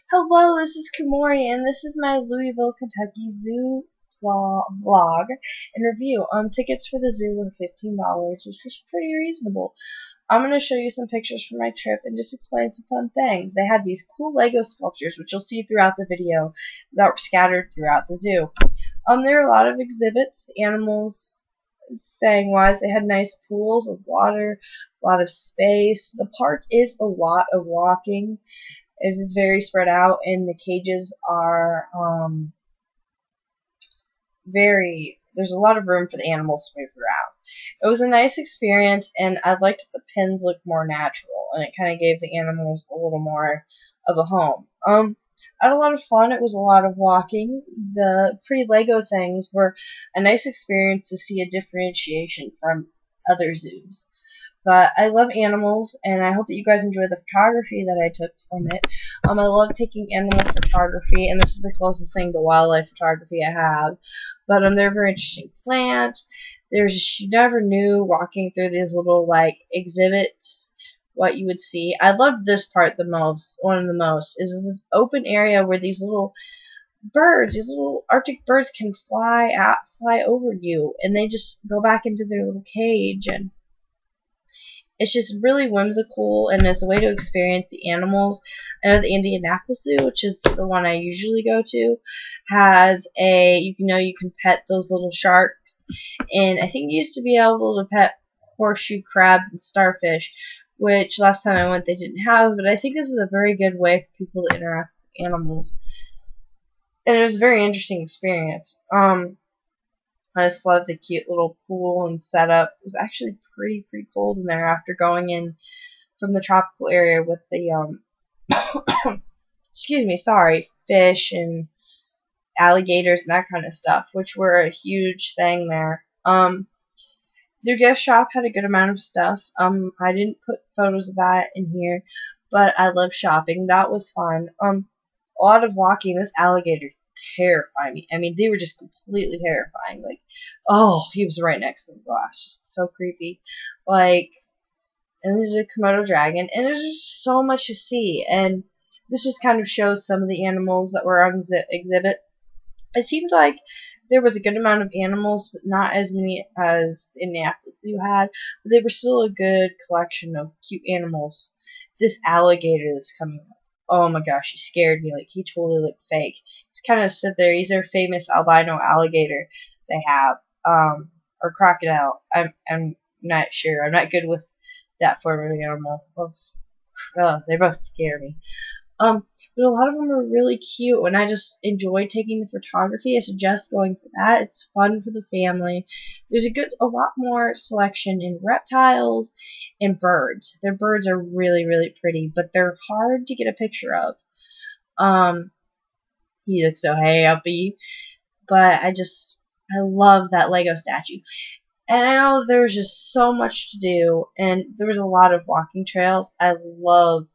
Hello, this is Kamori, and this is my Louisville, Kentucky Zoo vlog and review. Tickets for the zoo were $15, which was pretty reasonable. I'm going to show you some pictures from my trip and just explain some fun things. They had these cool Lego sculptures, which you'll see throughout the video, that were scattered throughout the zoo. There were a lot of exhibits, animals, saying wise. They had nice pools of water, a lot of space. The park is a lot of walking. Is very spread out, and the cages are there's a lot of room for the animals to move around. It was a nice experience, and I liked that the pins looked more natural, and it kind of gave the animals a little more of a home. I had a lot of fun. It was a lot of walking. The pre-Lego things were a nice experience to see a differentiation from other zoos. But I love animals, and I hope that you guys enjoy the photography that I took from it. I love taking animal photography, and this is the closest thing to wildlife photography I have. But they're very interesting plants. You never knew walking through these little exhibits what you would see. I loved this part the most. One of the most is this open area where these little birds, these little Arctic birds, can fly over you, and they just go back into their little cage, and it's just really whimsical, and it's a way to experience the animals. I know the Indianapolis Zoo, which is the one I usually go to, has you can pet those little sharks, and I think you used to be able to pet horseshoe crabs and starfish, which last time I went they didn't have, but I think this is a very good way for people to interact with animals, and it was a very interesting experience. I just love the cute little pool and setup. It was actually pretty cold in there after going in from the tropical area with the excuse me, sorry, fish and alligators and that kind of stuff, which were a huge thing there. Their gift shop had a good amount of stuff. I didn't put photos of that in here, but I love shopping. That was fun. A lot of walking. This alligator terrifying me. I mean, they were just completely terrifying. Oh, he was right next to the glass. Just so creepy. And there's a Komodo dragon, and there's just so much to see. And this just kind of shows some of the animals that were on exhibit. It seemed like there was a good amount of animals, but not as many as the Indianapolis Zoo had. But they were still a good collection of cute animals. This alligator that's coming up. Oh my gosh, he scared me. He totally looked fake. He's kind of stood there. He's their famous albino alligator they have, or crocodile. I'm not sure. I'm not good with that form of animal. They both scare me. But a lot of them are really cute, and I just enjoy taking the photography. I suggest going for that. It's fun for the family. There's a lot more selection in reptiles and birds. Their birds are really pretty, but they're hard to get a picture of. He looks so happy, but I love that Lego statue. And I know there's just so much to do, and there was a lot of walking trails. I love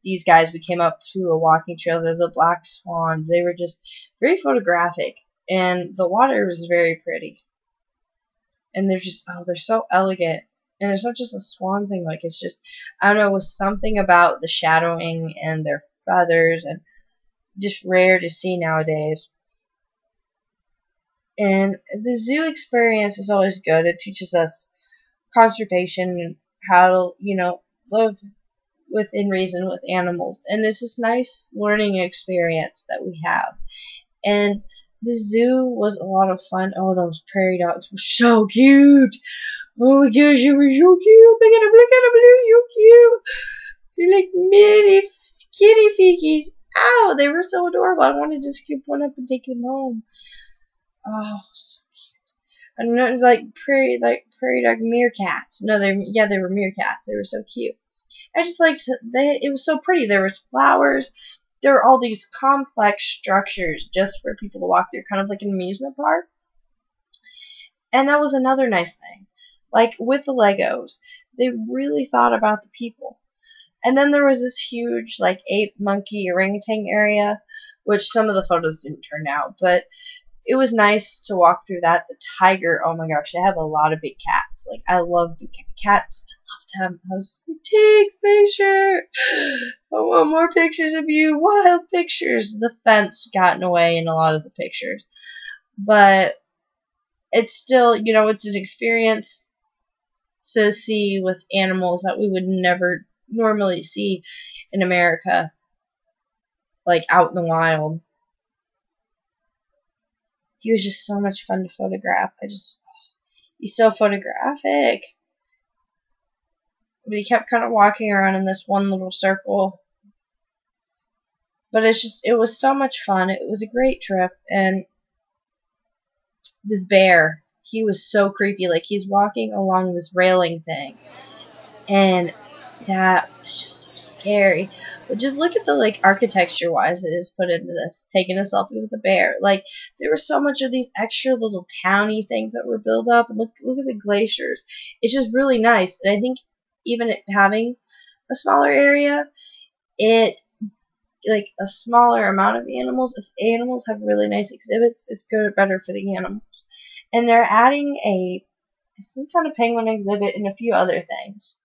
these guys. We came up to a walking trail. They're the black swans. They were just very photographic, and the water was very pretty. And they're so elegant. And it's not just a swan thing. It's just, I don't know, it was something about the shadowing and their feathers, and just rare to see nowadays. And the zoo experience is always good. It teaches us conservation and how to, live within reason with animals, and it's this nice learning experience that we have. And the zoo was a lot of fun. Oh, those prairie dogs were so cute. Oh my gosh, they were so cute. Look at them, they're so cute. They're like mini skinny figgies. Ow, they were so adorable. I wanted to scoop one up and take them home. Oh, so cute. And it was prairie dog meerkats. No, they were meerkats. They were so cute. I just liked it was so pretty. There was flowers. There were all these complex structures just for people to walk through, kind of like an amusement park. And that was another nice thing. With the Legos, they really thought about the people. And then there was this huge ape, monkey, orangutan area, which some of the photos didn't turn out, but it was nice to walk through that. The tiger, oh my gosh, they have a lot of big cats. Like, I love big cats. I love them. I was like, take a picture. I want more pictures of you. Wild pictures. The fence got in the way in a lot of the pictures. But it's still, you know, it's an experience to see with animals that we would never normally see in America, like out in the wild. He was just so much fun to photograph. He's so photographic. But he kept kind of walking around in this one little circle. But it was so much fun. It was a great trip. And this bear, he was so creepy. Like, he's walking along this railing thing. And that was just so scary. But just look at the, like, architecture-wise that is put into this. Taking a selfie with a bear. Like, there was so much of these extra little towny things that were built up. And look at the glaciers. It's just really nice. And I think even having a smaller area, like a smaller amount of animals, if animals have really nice exhibits, it's better for the animals. And they're adding some kind of penguin exhibit and a few other things.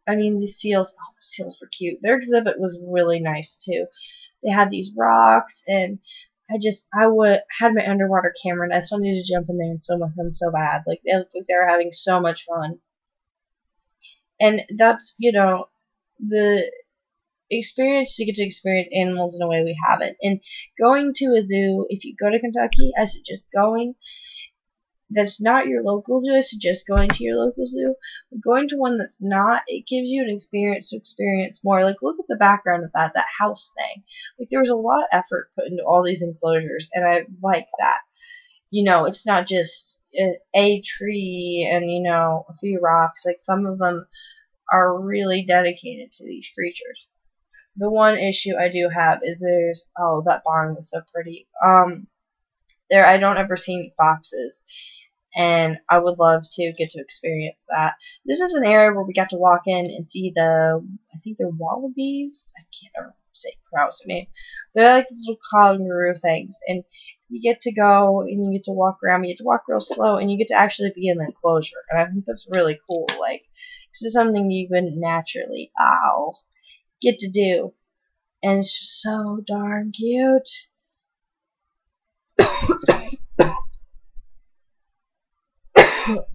I mean, these seals, oh, the seals were cute. Their exhibit was really nice too. They had these rocks, and I had my underwater camera, and I just wanted to jump in there and swim with them so bad. Like, they looked like they were having so much fun. And that's, you know, the experience to get to experience animals in a way we haven't. And going to a zoo, if you go to Kentucky, I suggest going. That's not your local zoo, I suggest going to your local zoo. But going to one that's not, it gives you an experience to experience more. Like, look at the background of that house thing. Like, there was a lot of effort put into all these enclosures, and I like that. You know, it's not just a tree and, you know, a few rocks. Like, some of them are really dedicated to these creatures. The one issue I do have is that barn was so pretty. I don't ever see any foxes, and I would love to get to experience that. This is an area where we got to walk in and see I think they're wallabies. I can't ever pronounce their name. They're like these little kangaroo things, and you get to go and you get to walk around. You get to walk real slow, and you get to actually be in the enclosure, and I think that's really cool. Like, this is something you wouldn't naturally get to do, and it's just so darn cute.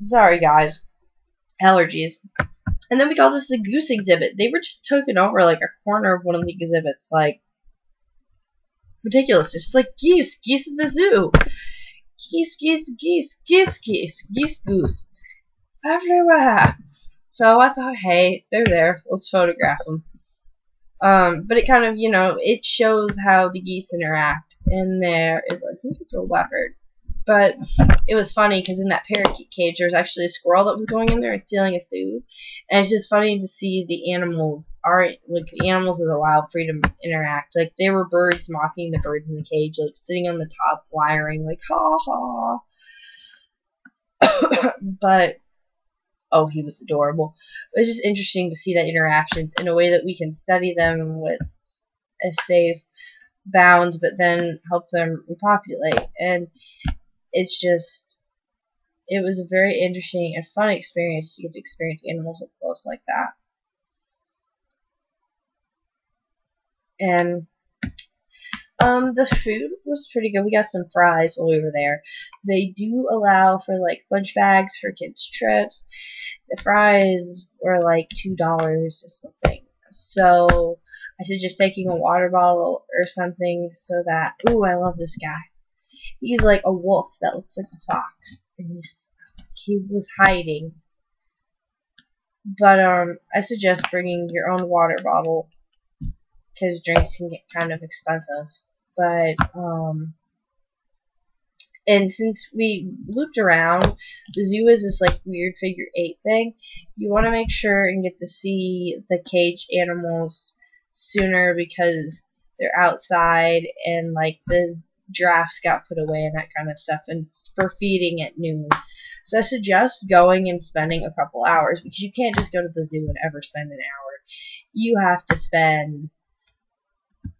Sorry, guys. Allergies. And then we got the goose exhibit. They were just taking over, like, a corner of one of the exhibits. Like, ridiculous. Just like geese. Geese at the zoo. Geese, goose. Everywhere. So I thought, hey, they're there. Let's photograph them. But it kind of, you know, it shows how the geese interact. And there is, I think it's a leopard. But it was funny because in that parakeet cage, there was actually a squirrel that was going in there and stealing his food. And it's just funny to see the animals of the wild freedom interact. Like, they were birds mocking the birds in the cage, like sitting on the top, wiring, like, ha ha. But, oh, he was adorable. It was just interesting to see that interaction in a way that we can study them with a safe bounds, but then help them repopulate. And it was a very interesting and fun experience to get to experience animals up close like that. And the food was pretty good. We got some fries while we were there. They do allow for, like, lunch bags for kids' trips. The fries were like $2 or something. So I suggest taking a water bottle or something so that, ooh, I love this guy. He's like a wolf that looks like a fox. And he was hiding. But I suggest bringing your own water bottle because drinks can get kind of expensive. But and since we looped around, the zoo is this, like, weird figure 8 thing. You want to make sure and get to see the cage animals sooner because they're outside, and, like, the giraffes got put away and that kind of stuff, and for feeding at noon. So I suggest going and spending a couple hours, because you can't just go to the zoo and ever spend an hour. You have to spend,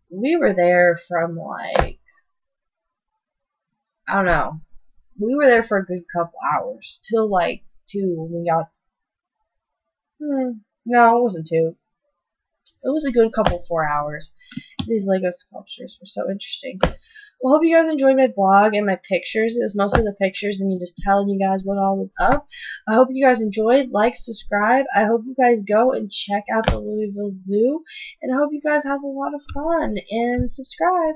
we were there from like I don't know. We were there for a good couple hours. Till like 2 when we got... no, it wasn't 2. It was a good couple 4 hours. These Lego sculptures were so interesting. Well, hope you guys enjoyed my blog and my pictures. It was mostly the pictures and me just telling you guys what all was up. I hope you guys enjoyed. Like, subscribe. I hope you guys go and check out the Louisville Zoo. And I hope you guys have a lot of fun. And subscribe.